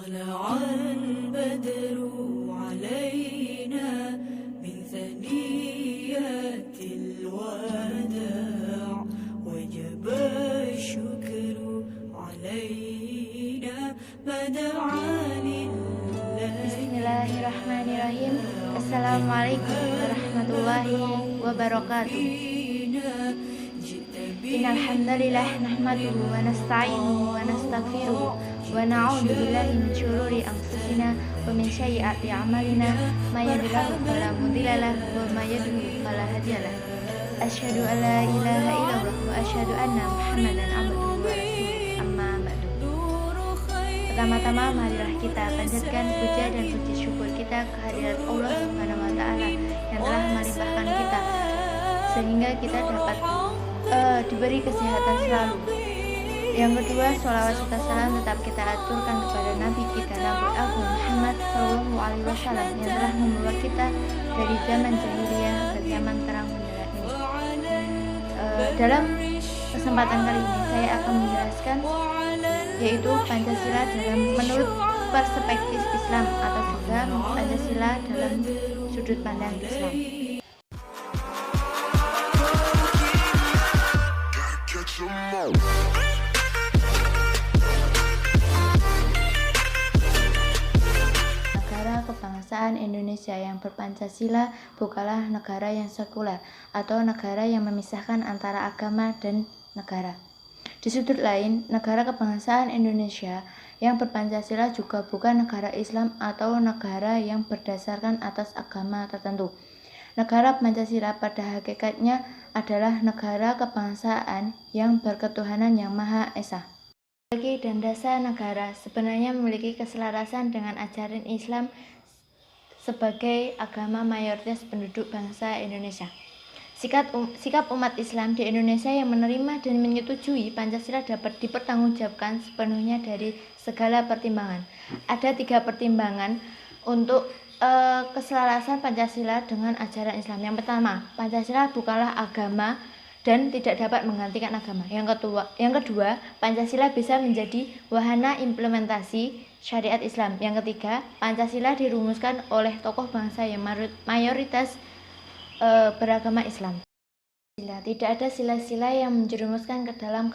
طلع البدر علينا من ثنيات الوداع وجب الشكر علينا ما دعا لله. Bismillahirrahmanirrahim. Assalamualaikum warahmatullahi wabarakatuh. Innal hamdalillah nahmaduhu wa nasta'inuhu wa nastaghfiruhu wa na'udzu billahi min syururi anfusina wa min sayyiati a'malina may yahdihillahu fala mudilla lahu wa may yudlil fala hadiya lahu. Asyhadu an la ilaha illallah wa asyhadu anna Muhammadan abduhu wa rasuluh. Amma ba'du. Pertama-tama marilah kita panjatkan puja dan puji syukur kita kehadirat Allah Subhanahu wa taala yang telah melimpahkan kita sehingga kita dapat diberi kesehatan selalu. Yang kedua, sholawat serta salam tetap kita aturkan kepada Nabi kita Nabi Muhammad SAW yang telah membawa kita dari zaman jahiliyah ke zaman terang benderang ini. Dalam kesempatan kali ini saya akan menjelaskan yaitu Pancasila menurut perspektif Islam atau juga Pancasila dalam sudut pandang Islam. Negara kebangsaan Indonesia yang berpancasila bukanlah negara yang sekuler atau negara yang memisahkan antara agama dan negara. Di sudut lain, negara kebangsaan Indonesia yang berpancasila juga bukan negara Islam atau negara yang berdasarkan atas agama tertentu. Negara Pancasila pada hakikatnya adalah negara kebangsaan yang berketuhanan yang Maha Esa. Ideologi dan dasar negara sebenarnya memiliki keselarasan dengan ajaran Islam sebagai agama mayoritas penduduk bangsa Indonesia. Sikap umat Islam di Indonesia yang menerima dan menyetujui Pancasila dapat dipertanggungjawabkan sepenuhnya dari segala pertimbangan. Ada 3 pertimbangan untuk keselarasan Pancasila dengan ajaran Islam. Yang pertama, Pancasila bukanlah agama dan tidak dapat menggantikan agama. Yang kedua, Pancasila bisa menjadi wahana implementasi syariat Islam. Yang ketiga, Pancasila dirumuskan oleh tokoh bangsa yang mayoritas beragama Islam. Tidak ada sila-sila yang menjerumuskan ke dalam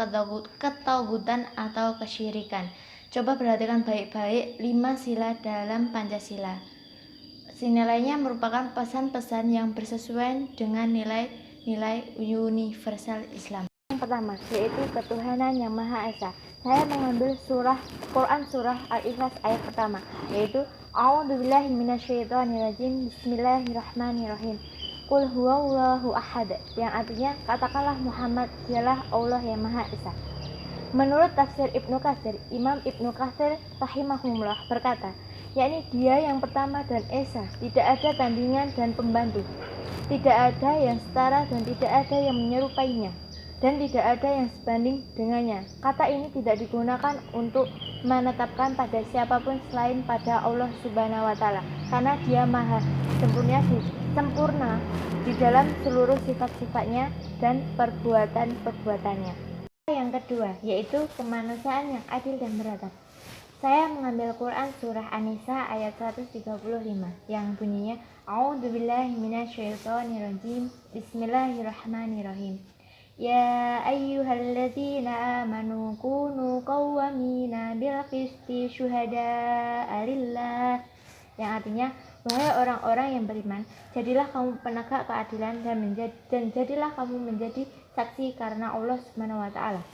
ketauhidan atau kesyirikan. Coba perhatikan baik-baik 5 sila dalam Pancasila. Nilainya merupakan pesan-pesan yang bersesuaian dengan nilai-nilai universal Islam. Yang pertama, yaitu ketuhanan yang Maha Esa. Saya mengambil Quran surah Al-Ikhlas ayat pertama, yaitu A'udzubillahi minasyaitonirrajim. Bismillahirrahmanirrahim. Qul huwallahu ahad, yang artinya katakanlah Muhammad dialah Allah yang Maha Esa. Menurut tafsir Ibnu Katsir, Imam Ibnu Katsir rahimahullah berkata, yakni Dia yang pertama dan esa, tidak ada tandingan dan pembantu, tidak ada yang setara dan tidak ada yang menyerupainya, dan tidak ada yang sebanding dengannya. Kata ini tidak digunakan untuk menetapkan pada siapapun selain pada Allah Subhanahu wa taala, karena Dia maha sempurna di dalam seluruh sifat-sifatnya dan perbuatan-perbuatannya. Yang kedua, yaitu kemanusiaan yang adil dan beradab. Saya mengambil Quran surah An-Nisa ayat 135 yang bunyinya A'udzubillahi minasyaitonirrajim. Bismillahirrahmanirrahim. Ya ayyuhalladzina amanu kunu qawwamina bil qisti syuhada'a lillah, yang artinya wahai orang-orang yang beriman, jadilah kamu penegak keadilan dan jadilah kamu menjadi saksi karena Allah Subhanahu wa taala.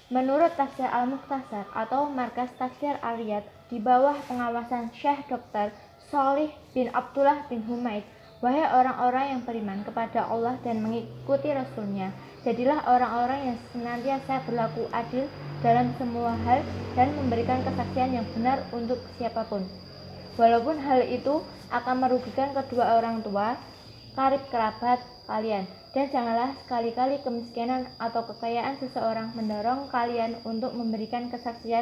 Menurut tafsir Al-Mukhtasar atau Markas Tafsir Al-Riyad di bawah pengawasan Syekh Dr. Shalih bin Abdullah bin Humaid, wahai orang-orang yang beriman kepada Allah dan mengikuti Rasul-Nya, jadilah orang-orang yang senantiasa berlaku adil dalam semua hal dan memberikan kesaksian yang benar untuk siapapun, walaupun hal itu akan merugikan kedua orang tua, karib kerabat kalian. Dan janganlah sekali-kali kemiskinan atau kekayaan seseorang mendorong kalian untuk memberikan kesaksian,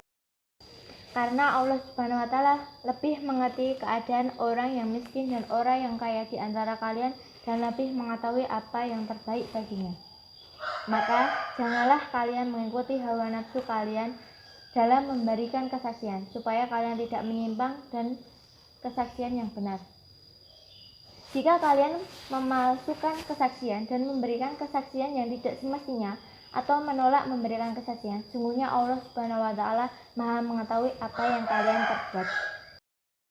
karena Allah Subhanahu wa taala lebih mengerti keadaan orang yang miskin dan orang yang kaya di antara kalian dan lebih mengetahui apa yang terbaik baginya. Maka janganlah kalian mengikuti hawa nafsu kalian dalam memberikan kesaksian, supaya kalian tidak menyimpang dan kesaksian yang benar. Jika kalian memalsukan kesaksian dan memberikan kesaksian yang tidak semestinya, atau menolak memberikan kesaksian, sungguhnya Allah Subhanahu wa Ta'ala Maha mengetahui apa yang kalian perbuat.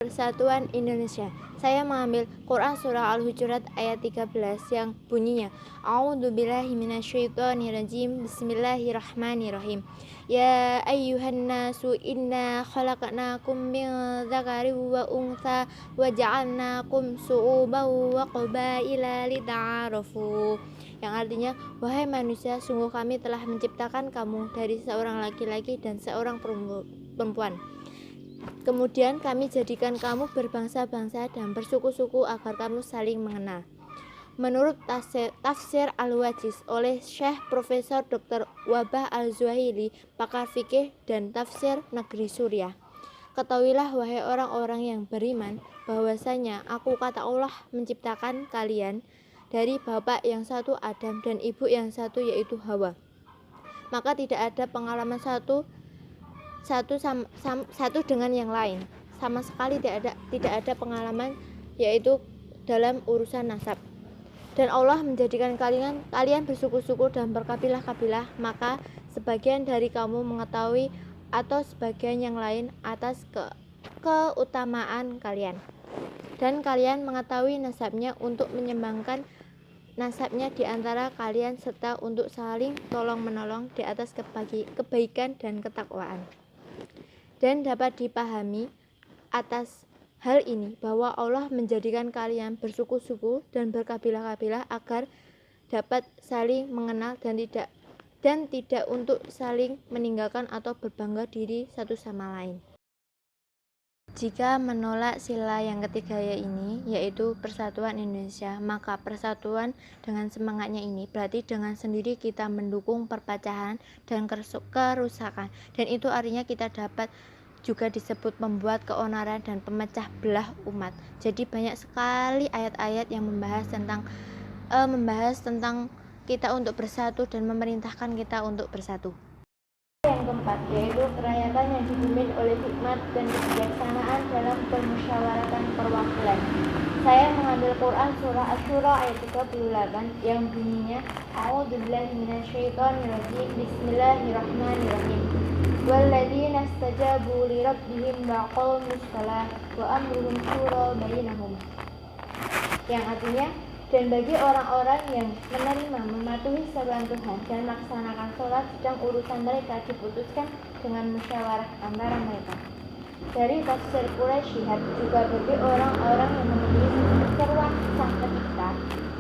Persatuan Indonesia. Saya mengambil Quran Surah Al-Hujurat ayat 13 yang bunyinya, A'udzubillahi minasyaitonirrajim, Bismillahirrahmanirrahim. Ya ayyuhan nasu inna khalaqnakum min dzakarin wa untha wa ja'alnakum syu'uban wa qabaila lita'arafu. Yang artinya, wahai manusia, sungguh kami telah menciptakan kamu dari seorang laki-laki dan seorang perempuan. Kemudian kami jadikan kamu berbangsa-bangsa dan bersuku-suku agar kamu saling mengenal. Menurut tafsir Al-Wajiz oleh Syekh Profesor Dr. Wabah Al-Zuhaili, pakar fikih dan tafsir negeri Suriah. Ketahuilah wahai orang-orang yang beriman, bahwasanya aku kata Allah menciptakan kalian dari bapak yang satu Adam dan ibu yang satu yaitu Hawa. Maka tidak ada pengalaman satu dengan yang lain, sama sekali tidak ada pengalaman yaitu dalam urusan nasab. Dan Allah menjadikan kalian bersuku-suku dan berkabilah-kabilah, maka sebagian dari kamu mengetahui atau sebagian yang lain atas keutamaan kalian, dan kalian mengetahui nasabnya untuk menyeimbangkan nasabnya di antara kalian serta untuk saling tolong-menolong di atas kebaikan dan ketakwaan. Dan dapat dipahami atas hal ini bahwa Allah menjadikan kalian bersuku-suku dan berkabilah-kabilah agar dapat saling mengenal dan tidak untuk saling meninggalkan atau berbangga diri satu sama lain. Jika menolak sila yang ketiga ini, yaitu persatuan Indonesia, maka persatuan dengan semangatnya ini berarti dengan sendiri kita mendukung perpecahan dan kerusakan, dan itu artinya kita dapat juga disebut membuat keonaran dan pemecah belah umat. Jadi banyak sekali ayat-ayat yang membahas tentang kita untuk bersatu dan memerintahkan kita untuk bersatu. Yang keempat, yaitu kerakyatan yang dipimpin oleh hikmat dan kebijaksanaan dalam permusyawaratan perwakilan. Saya mengambil Quran Surah Asy-Syura ayat 38 yang bunyinya, A'udzubillahi minasyaitonirrajim, Bismillahirrahmanirrahim. Walladzina istajabu li rabbihim wa aqamus shalah wa amruhum syura bainahum. Yang artinya, dan bagi orang-orang yang menerima mematuhi seruan Tuhan dan melaksanakan sholat, sedang urusan mereka diputuskan dengan musyawarah antara mereka. Dari tafsir Quraisy juga bagi orang-orang yang memiliki seruan Sang Pencipta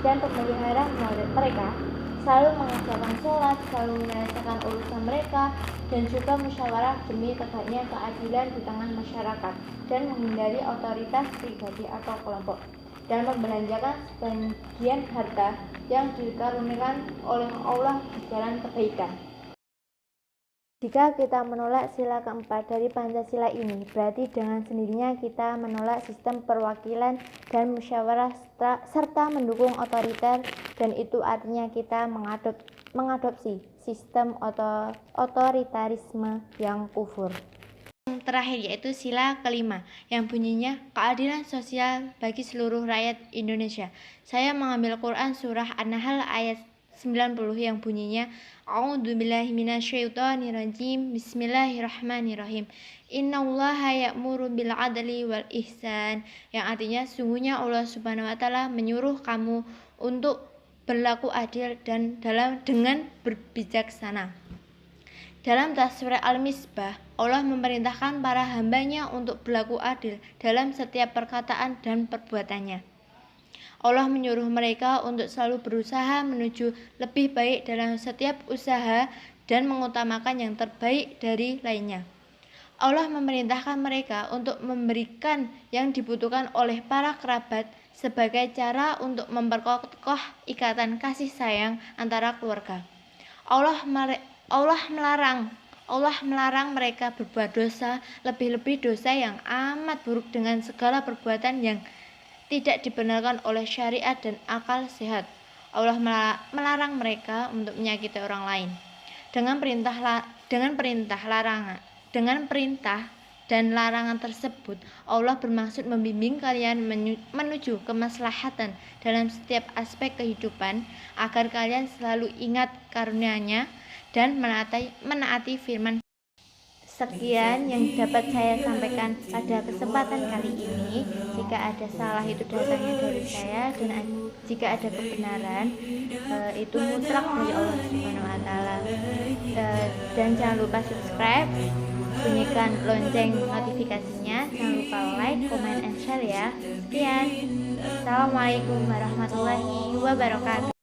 dan pemelihara mereka, selalu mengerjakan sholat, selalu menyelesaikan urusan mereka, dan juga musyawarah demi tegaknya keadilan di tengah masyarakat dan menghindari otoritas pribadi atau kelompok, dan membelanjakan sebagian harta yang dikaruniakan oleh Allah di jalan kebaikan. Jika kita menolak sila keempat dari Pancasila ini, berarti dengan sendirinya kita menolak sistem perwakilan dan musyawarah serta mendukung otoriter, dan itu artinya kita mengadopsi sistem otoritarisme yang kufur. Yang terakhir yaitu sila kelima yang bunyinya keadilan sosial bagi seluruh rakyat Indonesia. Saya mengambil Quran Surah An-Nahl ayat 90 yang bunyinya, A'udzubillahi minasyaitonirrajim, Bismillahirrahmanirrahim. Innallaha ya'muru bil adli wal ihsan. Yang artinya, sungguhnya Allah Subhanahu wa Ta'ala menyuruh kamu untuk berlaku adil dan dengan berbijaksana. Dalam tafsir Al-Misbah, Allah memerintahkan para hambanya untuk berlaku adil dalam setiap perkataan dan perbuatannya. Allah menyuruh mereka untuk selalu berusaha menuju lebih baik dalam setiap usaha dan mengutamakan yang terbaik dari lainnya. Allah memerintahkan mereka untuk memberikan yang dibutuhkan oleh para kerabat sebagai cara untuk memperkokoh ikatan kasih sayang antara keluarga. Allah melarang mereka berbuat dosa, lebih-lebih dosa yang amat buruk dengan segala perbuatan yang tidak dibenarkan oleh syariat dan akal sehat. Allah melarang mereka untuk menyakiti orang lain dengan perintah larangan Dengan perintah dan larangan tersebut, Allah bermaksud membimbing kalian menuju kemaslahatan dalam setiap aspek kehidupan, agar kalian selalu ingat karunia-Nya dan menaati firman. Sekian yang dapat saya sampaikan pada kesempatan kali ini. Jika ada salah itu datangnya dari saya, dan jika ada kebenaran itu mutlak dari Allah Subhanahu wa taala. Dan jangan lupa subscribe, bunyikan lonceng notifikasinya, jangan lupa like, comment, and share ya. Sekian. Assalamualaikum warahmatullahi wabarakatuh.